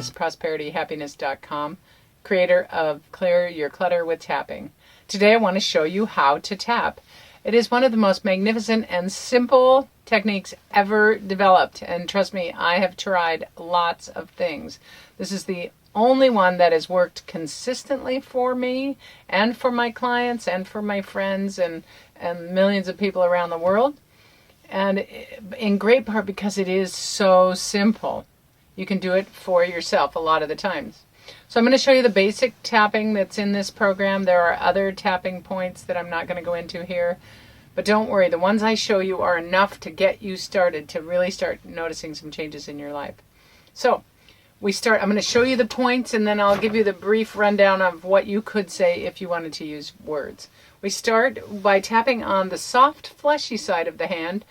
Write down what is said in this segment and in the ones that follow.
is prosperityhappiness.com, creator of Clear Your Clutter with Tapping. Today I want to show you how to tap. It is one of the most magnificent and simple techniques ever developed. And trust me, I have tried lots of things. This is the only one that has worked consistently for me and for my clients and for my friends and millions of people around the world. And in great part because it is so simple. You can do it for yourself a lot of the times. So I'm going to show you the basic tapping that's in this program. There are other tapping points that I'm not going to go into here. But don't worry, the ones I show you are enough to get you started, to really start noticing some changes in your life. So I'm going to show you the points, and then I'll give you the brief rundown of what you could say if you wanted to use words. We start by tapping on the soft, fleshy side of the hand.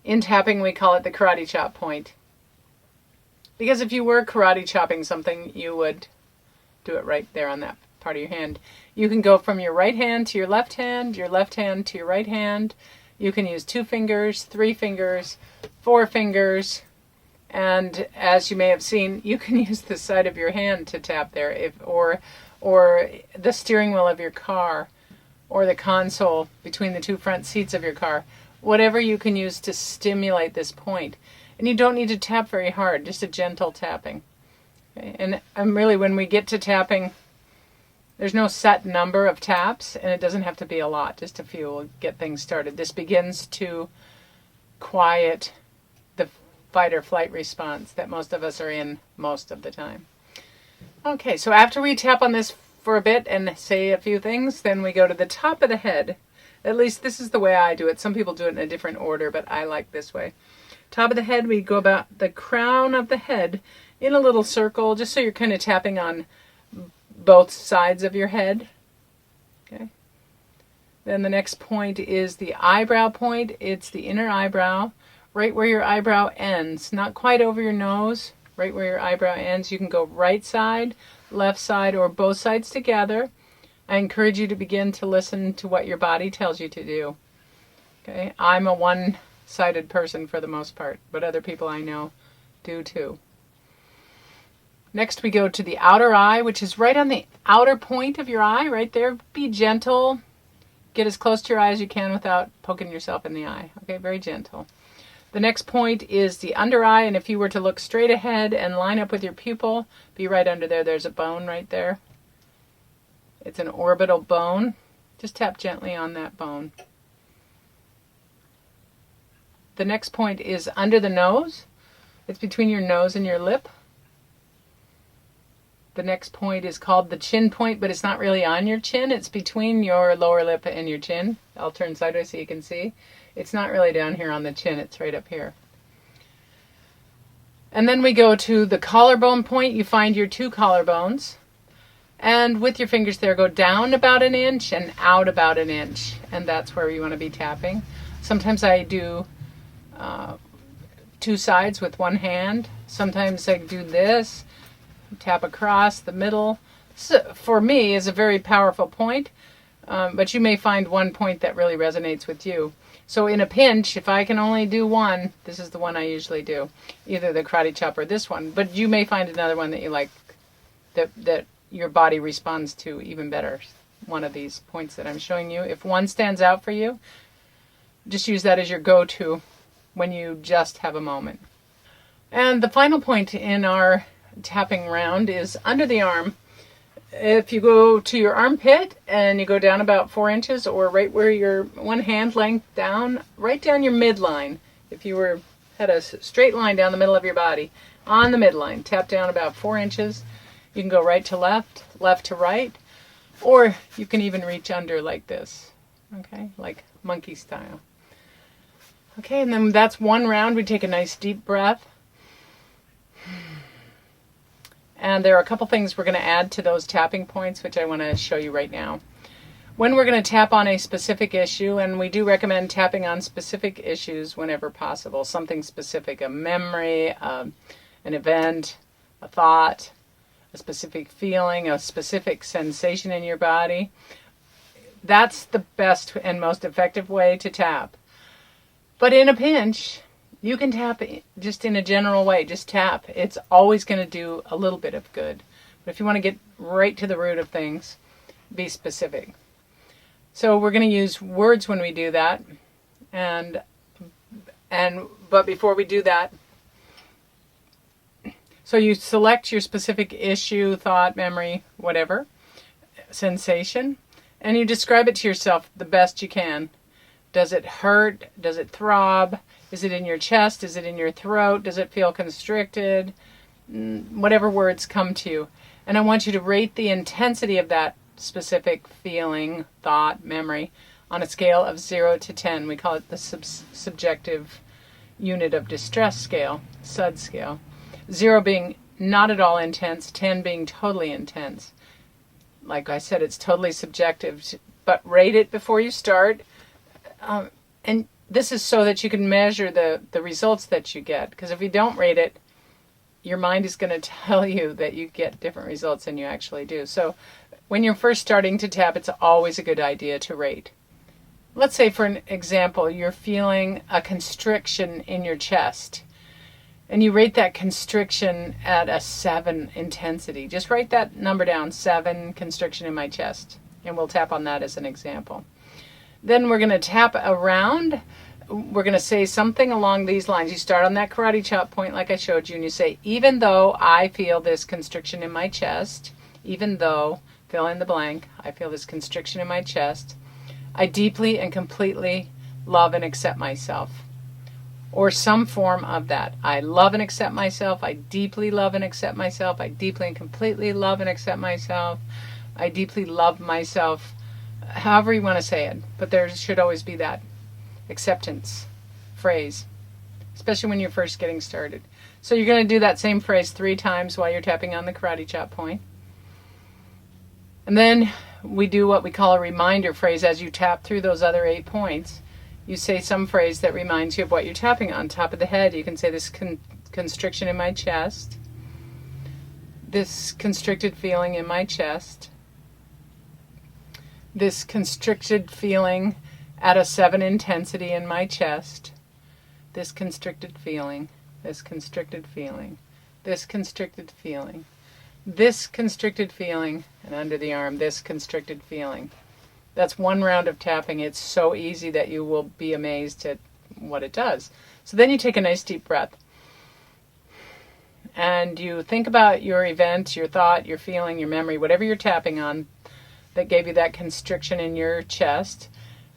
In tapping, we call it the karate chop point. Because if you were karate chopping something, you would do it right there on that part of your hand. You can go from your right hand to your left hand to your right hand. You can use 2 fingers, 3 fingers, 4 fingers, and as you may have seen, you can use the side of your hand to tap there, or the steering wheel of your car, or the console between the 2 front seats of your car. Whatever you can use to stimulate this point. And you don't need to tap very hard, just a gentle tapping. Okay? And really, when we get to tapping, there's no set number of taps, and it doesn't have to be a lot, just a few will get things started. This begins to quiet the fight or flight response that most of us are in most of the time. Okay, so after we tap on this for a bit and say a few things, then we go to the top of the head. At least this is the way I do it. Some people do it in a different order, but I like this way. Top of the head, we go about the crown of the head in a little circle, just so you're kind of tapping on both sides of your head. Okay. Then the next point is the eyebrow point. It's the inner eyebrow, right where your eyebrow ends. Not quite over your nose, right where your eyebrow ends. You can go right side, left side, or both sides together. I encourage you to begin to listen to what your body tells you to do. Okay. I'm a one-sided person for the most part, but other people I know do too. Next we go to the outer eye, which is right on the outer point of your eye, right there. Be gentle. Get as close to your eye as you can without poking yourself in the eye. Okay, very gentle. The next point is the under eye, and if you were to look straight ahead and line up with your pupil, be right under there. There's a bone right there. It's an orbital bone. Just tap gently on that bone. The next point is under the nose. It's between your nose and your lip. The next point is called the chin point, but it's not really on your chin. It's between your lower lip and your chin. I'll turn sideways so you can see. It's not really down here on the chin. It's right up here. And then we go to the collarbone point. You find your 2 collarbones. And with your fingers there, go down about 1 inch and out about 1 inch. And that's where you want to be tapping. Sometimes I do 2 sides with one hand. Sometimes I do this. Tap across the middle. This, for me, is a very powerful point, but you may find one point that really resonates with you. So in a pinch, if I can only do one, this is the one I usually do, either the karate chop or this one, but you may find another one that you like, that your body responds to even better, one of these points that I'm showing you. If one stands out for you, just use that as your go-to when you just have a moment. And the final point in our tapping round is under the arm. If you go to your armpit and you go down about 4 inches, or right where your one hand length down, right down your midline. If you had a straight line down the middle of your body, on the midline, tap down about 4 inches. You can go right to left, left to right, or you can even reach under like this. Okay, like monkey style. Okay, and then that's one round. We take a nice deep breath. And there are a couple things we're going to add to those tapping points, which I want to show you right now. When we're going to tap on a specific issue, and we do recommend tapping on specific issues whenever possible, something specific, a memory, an event, a thought, a specific feeling, a specific sensation in your body. That's the best and most effective way to tap. But in a pinch, You can tap just in a general way, just tap. It's always going to do a little bit of good. But if you want to get right to the root of things, be specific. So we're going to use words when we do that. But before we do that, so you select your specific issue, thought, memory, whatever, sensation, and you describe it to yourself the best you can. Does it hurt? Does it throb? Is it in your chest? Is it in your throat? Does it feel constricted? Whatever words come to you. And I want you to rate the intensity of that specific feeling, thought, memory on a scale of 0 to 10. We call it the subjective unit of distress scale, SUD scale. 0 being not at all intense, 10 being totally intense. Like I said, it's totally subjective, but rate it before you start. And this is so that you can measure the results that you get. Because if you don't rate it, your mind is going to tell you that you get different results than you actually do. So when you're first starting to tap, it's always a good idea to rate. Let's say, for an example, you're feeling a constriction in your chest. And you rate that constriction at a 7 intensity. Just write that number down, 7, constriction in my chest. And we'll tap on that as an example. Then we're going to tap around. We're going to say something along these lines. You start on that karate chop point like I showed you, and you say, even though I feel this constriction in my chest, even though, fill in the blank, I feel this constriction in my chest, I deeply and completely love and accept myself. Or some form of that. I love and accept myself. I deeply love and accept myself. I deeply and completely love and accept myself. I deeply love myself. However you want to say it. But there should always be that acceptance phrase, especially when you're first getting started. So you're going to do that same phrase 3 times while you're tapping on the karate chop point. And then we do what we call a reminder phrase as you tap through those other 8 points. You say some phrase that reminds you of what you're tapping on. Top of the head, you can say this constriction in my chest, this constricted feeling in my chest, this constricted feeling at a 7 intensity in my chest, this constricted feeling, this constricted feeling, this constricted feeling, this constricted feeling, and under the arm, this constricted feeling. That's 1 round of tapping. It's so easy that you will be amazed at what it does. So then you take a nice deep breath. And you think about your event, your thought, your feeling, your memory, whatever you're tapping on that gave you that constriction in your chest.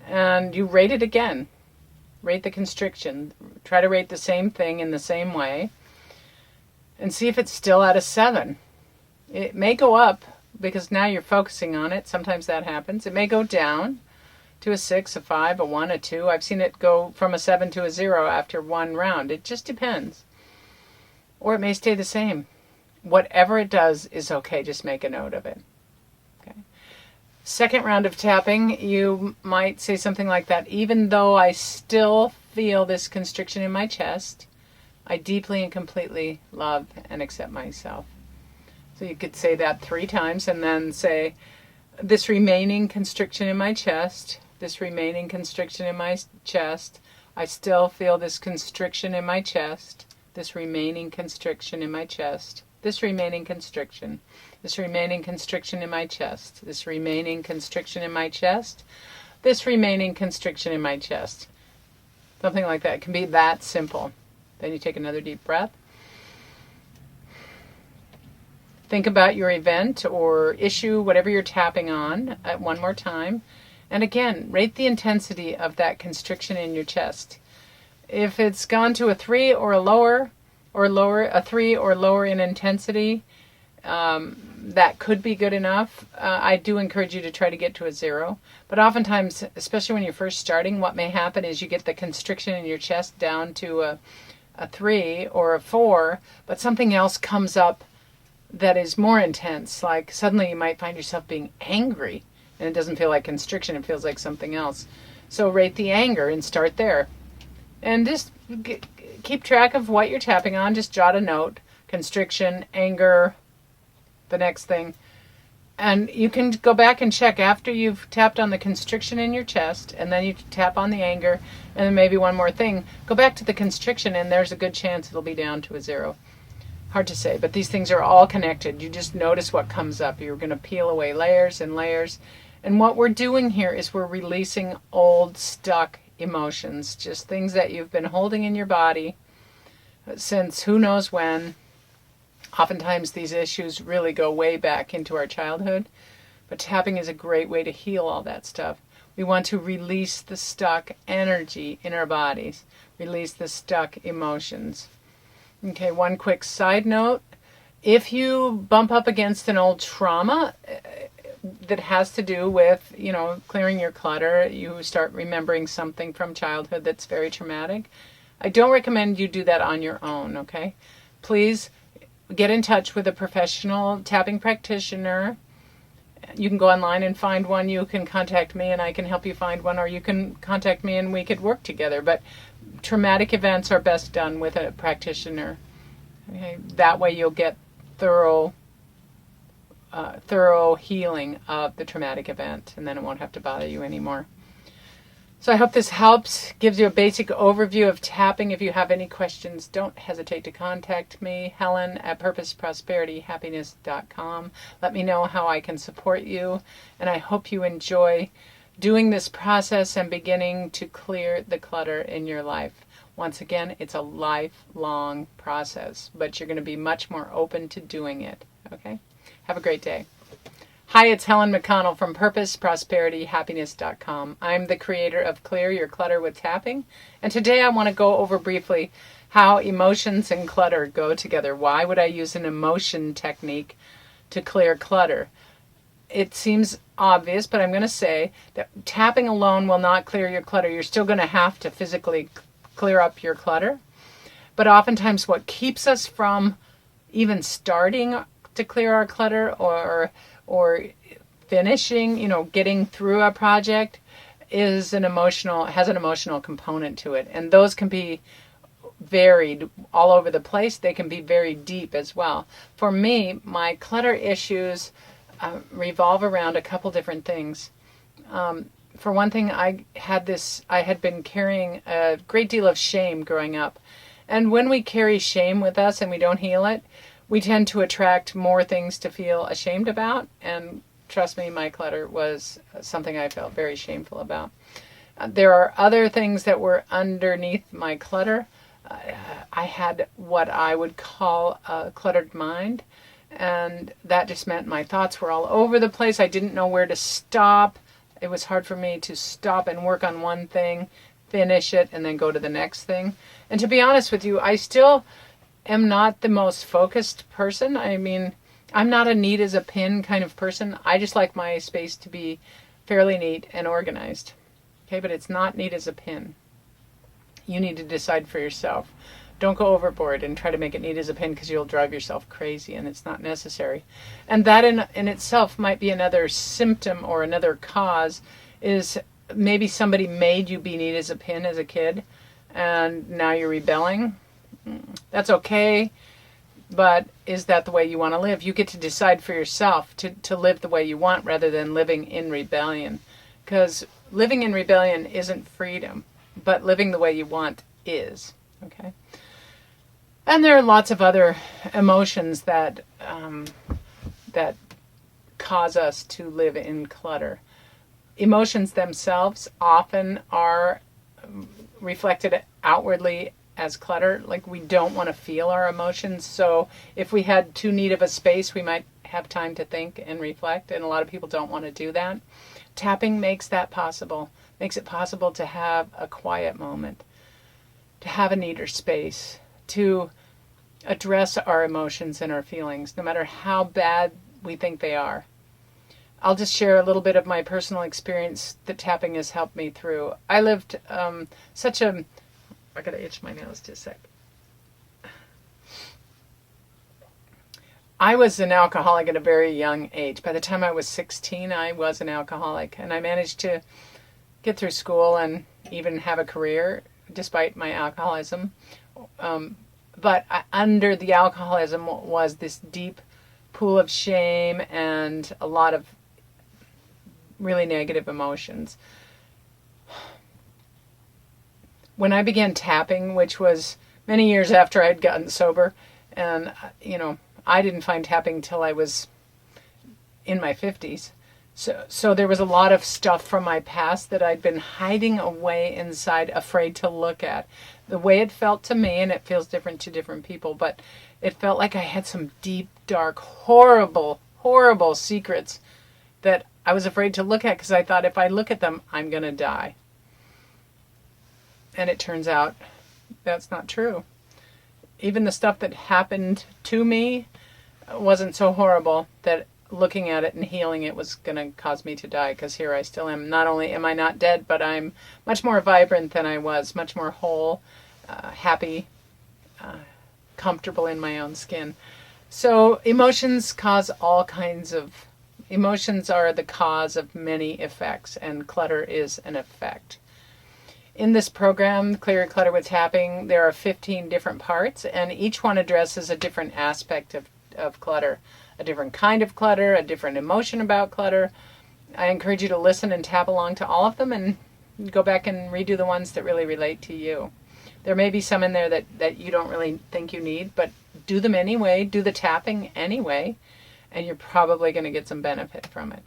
And you rate it again. Rate the constriction. Try to rate the same thing in the same way. And see if it's still at a 7. It may go up, because now you're focusing on it. Sometimes that happens. It may go down to a 6, a 5, a 1, a 2. I've seen it go from a 7 to a 0 after 1 round. It just depends. Or it may stay the same. Whatever it does is okay. Just make a note of it. Okay. Second round of tapping, you might say something like that. Even though I still feel this constriction in my chest, I deeply and completely love and accept myself. So you could say that 3 times and then say, this remaining constriction in my chest, this remaining constriction in my chest, I still feel this constriction in my chest, this remaining constriction in my chest, this remaining constriction, this remaining constriction in my chest, this remaining constriction in my chest, this remaining constriction in my chest. Something like that. It can be that simple. Then you take another deep breath. Think about your event or issue, whatever you're tapping on, one more time. And again, rate the intensity of that constriction in your chest. If it's gone to a 3 or a lower, a 3 or lower in intensity, that could be good enough. I do encourage you to try to get to a 0. But oftentimes, especially when you're first starting, what may happen is you get the constriction in your chest down to a 3 or a 4, but something else comes up that is more intense. Like suddenly you might find yourself being angry, and it doesn't feel like constriction, it feels like something else. So rate the anger and start there. And just keep track of what you're tapping on. Just jot a note. Constriction, anger, the next thing. And you can go back and check after you've tapped on the constriction in your chest, and then you tap on the anger, and then maybe one more thing. Go back to the constriction, and there's a good chance it'll be down to a 0. Hard to say, but these things are all connected. You just notice what comes up. You're going to peel away layers and layers. And what we're doing here is we're releasing old, stuck emotions, just things that you've been holding in your body since who knows when. Oftentimes these issues really go way back into our childhood, but tapping is a great way to heal all that stuff. We want to release the stuck energy in our bodies, release the stuck emotions. Okay, one quick side note. If you bump up against an old trauma that has to do with, clearing your clutter, you start remembering something from childhood that's very traumatic, I don't recommend you do that on your own, okay? Please get in touch with a professional tapping practitioner. You can go online and find one. You can contact me and I can help you find one, or you can contact me and we could work together. But traumatic events are best done with a practitioner. Okay? That way you'll get thorough healing of the traumatic event, and then it won't have to bother you anymore. So I hope this helps, gives you a basic overview of tapping. If you have any questions, don't hesitate to contact me, Helen at purposeprosperityhappiness.com. Let me know how I can support you, and I hope you enjoy doing this process and beginning to clear the clutter in your life. Once again, it's a lifelong process, but you're going to be much more open to doing it. Okay? Have a great day. Hi, it's Helen McConnell from purposeprosperityhappiness.com. I'm the creator of Clear Your Clutter with Tapping, and today I want to go over briefly how emotions and clutter go together. Why would I use an emotion technique to clear clutter? It seems obvious, but I'm going to say that tapping alone will not clear your clutter. You're still going to have to physically clear up your clutter, but oftentimes what keeps us from even starting to clear our clutter or finishing, getting through a project has an emotional component to it. And those can be varied all over the place. They can be very deep as well. For me, my clutter issues revolve around a couple different things. For one thing, I had been carrying a great deal of shame growing up. And when we carry shame with us and we don't heal it, we tend to attract more things to feel ashamed about, and trust me, my clutter was something I felt very shameful about. There are other things that were underneath my clutter. I had what I would call a cluttered mind, and that just meant my thoughts were all over the place. I didn't know where to stop. It was hard for me to stop and work on one thing, finish it, and then go to the next thing. And to be honest with you, I still am not the most focused person. I mean, I'm not a neat as a pin kind of person. I just like my space to be fairly neat and organized. Okay, but it's not neat as a pin. You need to decide for yourself. Don't go overboard and try to make it neat as a pin, because you'll drive yourself crazy and it's not necessary. And that in itself might be another symptom or another cause, is maybe somebody made you be neat as a pin as a kid and now you're rebelling. That's okay, but is that the way you want to live? You get to decide for yourself to live the way you want rather than living in rebellion. Because living in rebellion isn't freedom, but living the way you want is. Okay? And there are lots of other emotions that cause us to live in clutter. Emotions themselves often are reflected outwardly as clutter. Like, we don't want to feel our emotions. So if we had too neat of a space, we might have time to think and reflect. And a lot of people don't want to do that. Tapping makes that possible. Makes it possible to have a quiet moment, to have a neater space, to address our emotions and our feelings, no matter how bad we think they are. I'll just share a little bit of my personal experience that tapping has helped me through. I lived I gotta itch my nails just a sec. I was an alcoholic at a very young age. By the time I was 16, I was an alcoholic, and I managed to get through school and even have a career despite my alcoholism. But under the alcoholism was this deep pool of shame and a lot of really negative emotions. When I began tapping, which was many years after I'd gotten sober, and, I didn't find tapping till I was in my 50s. So there was a lot of stuff from my past that I'd been hiding away inside, afraid to look at. The way it felt to me, and it feels different to different people, but it felt like I had some deep, dark, horrible, horrible secrets that I was afraid to look at because I thought if I look at them, I'm going to die. And it turns out that's not true. Even the stuff that happened to me wasn't so horrible that looking at it and healing it was going to cause me to die, because here I still am. Not only am I not dead, but I'm much more vibrant than I was, much more whole, happy, comfortable in my own skin. So emotions are the cause of many effects, and clutter is an effect. In this program, Clear Your Clutter with Tapping, there are 15 different parts, and each one addresses a different aspect of clutter, a different kind of clutter, a different emotion about clutter. I encourage you to listen and tap along to all of them and go back and redo the ones that really relate to you. There may be some in there that you don't really think you need, but do them anyway, do the tapping anyway, and you're probably going to get some benefit from it.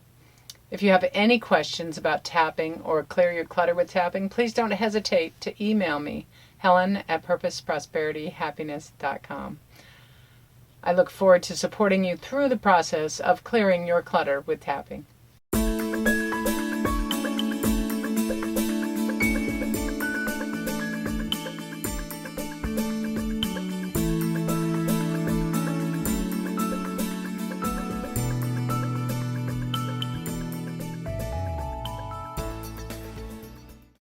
If you have any questions about tapping or Clear Your Clutter with Tapping, please don't hesitate to email me, helen@purposeprosperityhappiness.com. I look forward to supporting you through the process of clearing your clutter with tapping.